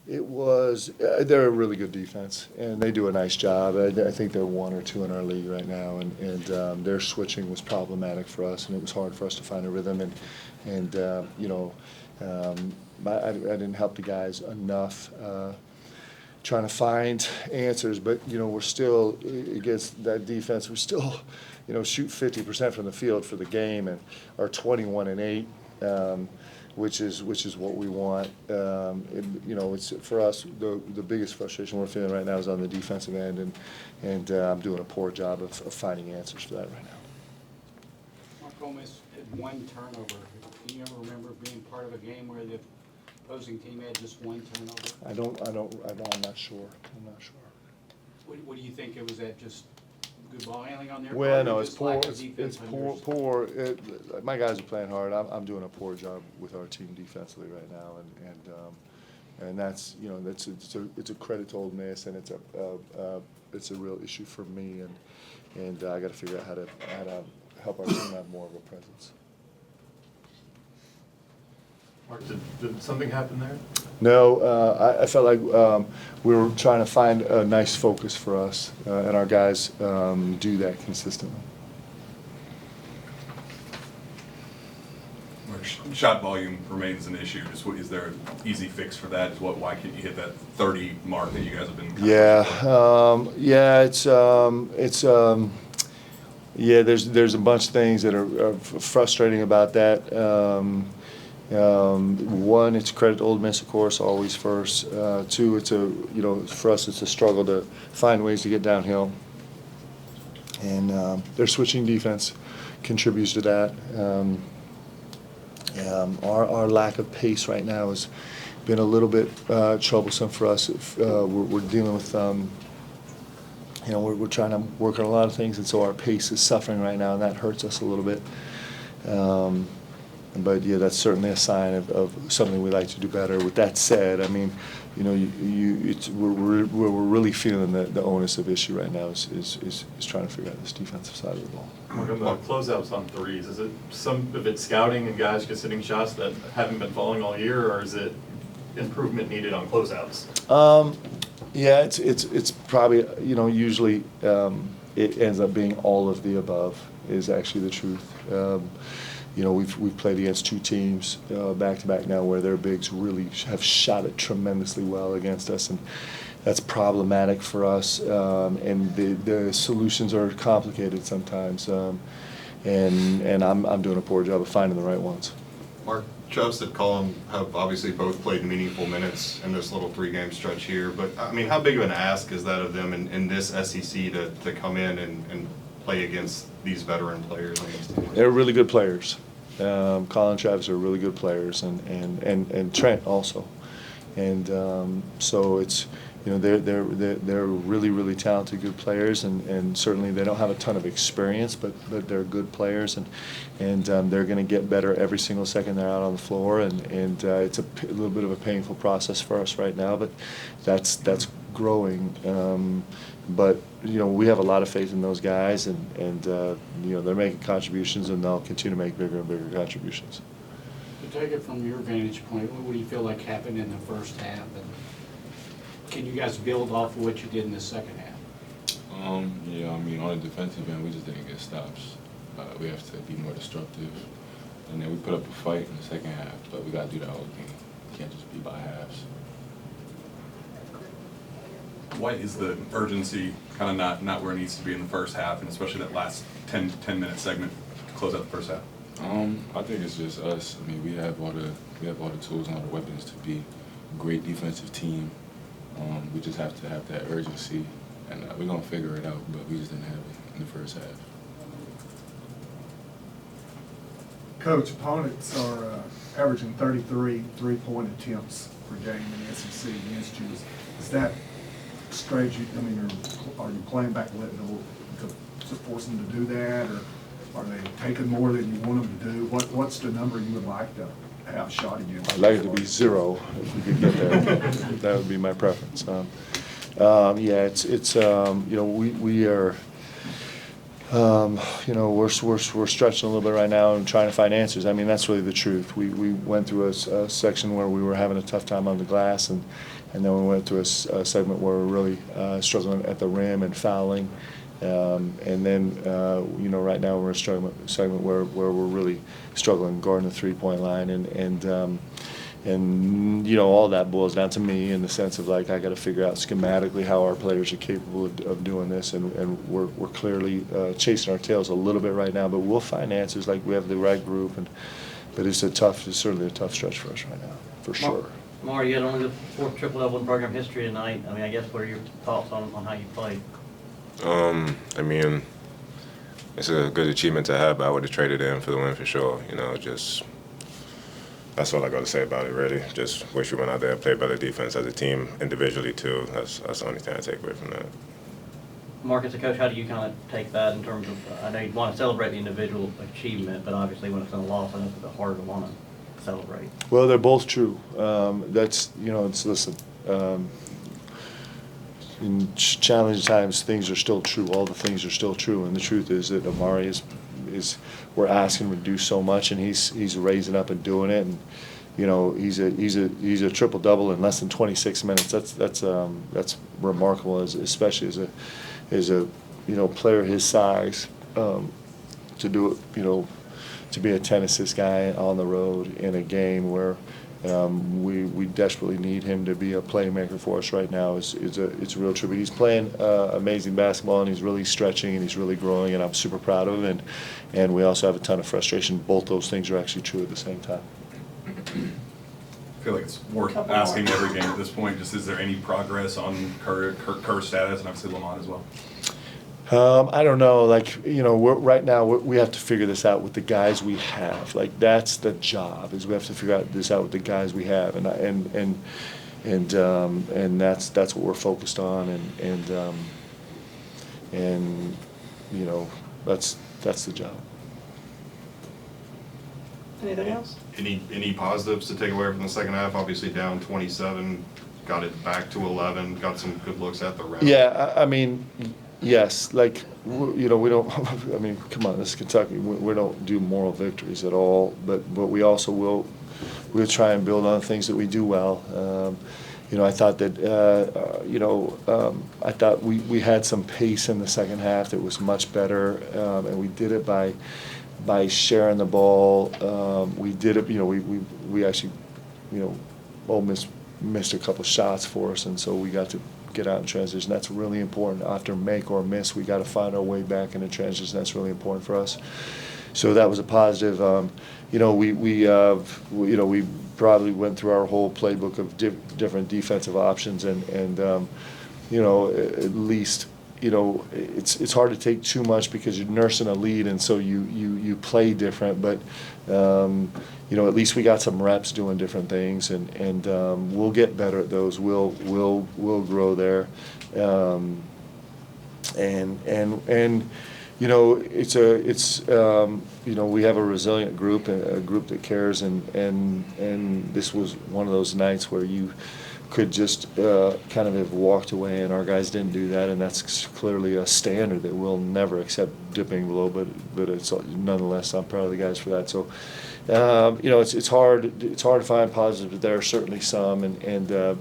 They're a really good defense, and they do a nice job. I think they're 1 or 2 in our league right now, and their switching was problematic for us, and it was hard for us to find a rhythm. I didn't help the guys enough trying to find answers, but we're still against that defense. We're still, shoot 50% from the field for the game, and are 21-8. Which is what we want. It's for us the biggest frustration we're feeling right now is on the defensive end, and I'm doing a poor job of finding answers for that right now. Ole Miss had 1 turnover. Can you ever remember being part of a game where the opposing team had just 1 turnover? I'm not sure. What do you think it was? That just good ball handling on their Well, part? no, Or it's just poor. lack of defense It's on poor. yours? Poor. My guys are playing hard. I'm doing a poor job with our team defensively right now, and that's it's a credit to Ole Miss, and it's a real issue for me, and I got to figure out how to help our team have more of a presence. Mark, did something happen there? No, I felt like we were trying to find a nice focus for us, and our guys do that consistently. Shot volume remains an issue. Is there an easy fix for that? Why can't you hit that 30 mark that you guys have been? There's a bunch of things that are frustrating about that. One, it's credit to Ole Miss, of course, always first. 2, for us, it's a struggle to find ways to get downhill, and their switching defense contributes to that. Our lack of pace right now has been a little bit troublesome for us. We're dealing with, we're trying to work on a lot of things, and so our pace is suffering right now, and that hurts us a little bit. But yeah, that's certainly a sign of something we like to do better. With that said, I mean, we're really feeling the onus of issue right now is trying to figure out this defensive side of the ball. Mark, on the closeouts on threes, is it some of it scouting and guys just hitting shots that haven't been falling all year, or is it improvement needed on closeouts? Yeah, it's probably usually it ends up being all of the above is actually the truth. We've played against 2 teams back to back now where their bigs really have shot it tremendously well against us, and that's problematic for us. And the solutions are complicated sometimes, and I'm doing a poor job of finding the right ones. Mark, Chubbs and Cullum have obviously both played meaningful minutes in this little 3-game stretch here, but I mean, how big of an ask is that of them in this SEC to come in and play against these veteran players on these teams? They're really good players. Colin and Travis are really good players, and Trent also. And so it's they're really, really talented, good players, and certainly they don't have a ton of experience, but they're good players, and they're going to get better every single second they're out on the floor, and it's a little bit of a painful process for us right now, but that's growing. But we have a lot of faith in those guys, and they're making contributions, and they'll continue to make bigger and bigger contributions. To take it from your vantage point, what do you feel like happened in the first half, and can you guys build off of what you did in the second half? Yeah, I mean, on the defensive end, we just didn't get stops. We have to be more destructive, and then we put up a fight in the second half, but we got to do that whole game. Can't just be by halves. Why is the urgency kind of not where it needs to be in the first half, and especially that last 10-minute segment to close out the first half? I think it's just us. I mean, we have all the tools and all the weapons to be a great defensive team. We just have to have that urgency, and we're gonna figure it out. But we just didn't have it in the first half. Coach, opponents are averaging 33 3-point attempts per game in the SEC against you. Is that straight? Are you playing back to force them to do that, or are they taking more than you want them to do? What's the number you would like to have shot against? I'd like it to be 0 if we could get there. That would be my preference. We are. You know, we're stretching a little bit right now and trying to find answers. I mean, that's really the truth. We went through a section where we were having a tough time on the glass, and then we went through a segment where we're really struggling at the rim and fouling. And then, you know, right now we're in a segment where we're really struggling guarding the three-point line, and you know, all that boils down to me in the sense of, like, I got to figure out schematically how our players are capable of doing this, and we're clearly chasing our tails a little bit right now, but we'll find answers. Like, we have the right group, but it's certainly a tough stretch for us right now, for sure. Amari, you had only the fourth triple-double in program history tonight. I mean, I guess what are your thoughts on how you played? I mean, it's a good achievement to have, but I would have traded in for the win for sure. You know, just that's all I got to say about it, really. Just wish we went out there and played better defense as a team, individually too. That's the only thing I take away from that. Mark, as a coach, how do you kind of take that in terms of, I know you want to celebrate the individual achievement, but obviously when it's in a loss, I know it's a bit harder to want to celebrate. Well, they're both true. That's, you know, listen, in challenging times, things are still true. All the things are still true, and the truth is that Amari is we're asking him to do so much, and he's raising up and doing it, and you know, he's a triple double in less than 26 minutes. That's remarkable, especially as a you know, player his size, to do it, you know, to be a 10 assist guy on the road in a game where we desperately need him to be a playmaker for us right now. It's a real tribute. He's playing amazing basketball, and he's really stretching, and he's really growing, and I'm super proud of him. And we also have a ton of frustration. Both those things are actually true at the same time. I feel like it's worth asking every game at this point. Just, is there any progress on Kerr's status, and obviously Lamont as well? I don't know. Like, you know, right now we have to figure this out with the guys we have. Like, that's the job, is we have to figure this out with the guys we have, and that's what we're focused on, and you know, that's the job. Anything else? Any positives to take away from the second half? Obviously down 27, got it back to 11, got some good looks at the rim. Yeah, I mean, yes, like, you know, we don't, I mean, come on, this is Kentucky. We don't do moral victories at all, but we also we'll try and build on things that we do well. You know, I thought that, you know, I thought we had some pace in the second half that was much better, and we did it by sharing the ball. We did it, you know, we actually, you know, Ole Miss missed a couple shots for us, and so we got to get out in transition. That's really important. After make or miss, we got to find our way back into transition. That's really important for us. So that was a positive. You know, you know, we probably went through our whole playbook of different defensive options, and you know, at least, you know, it's hard to take too much because you're nursing a lead, and so you play different. But you know, at least we got some reps doing different things, and we'll get better at those. We'll grow there, and you know, it's you know, we have a resilient group, a group that cares, and this was one of those nights where you could just kind of have walked away, and our guys didn't do that, and that's clearly a standard that we'll never accept dipping below, but it's nonetheless, I'm proud of the guys for that. So you know, it's hard to find positives, but there are certainly some, and you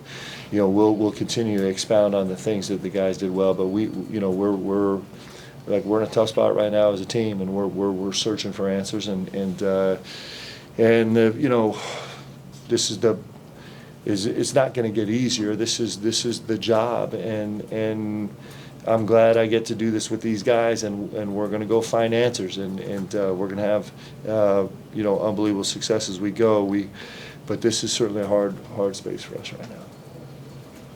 know, we'll continue to expound on the things that the guys did well, but you know, we're in a tough spot right now as a team, and we're searching for answers, and you know, this is it's not going to get easier. This is the job, and I'm glad I get to do this with these guys, and we're going to go find answers, and we're going to have you know, unbelievable success as we go. But this is certainly a hard space for us right now.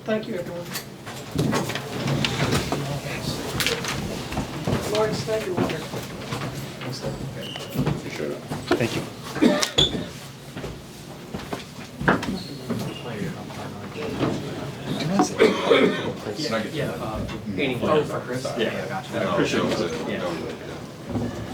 Thank you, everyone. Lawrence, thank you, Walter. For sure. Thank you. Anyway. Yeah, gotcha. Yeah.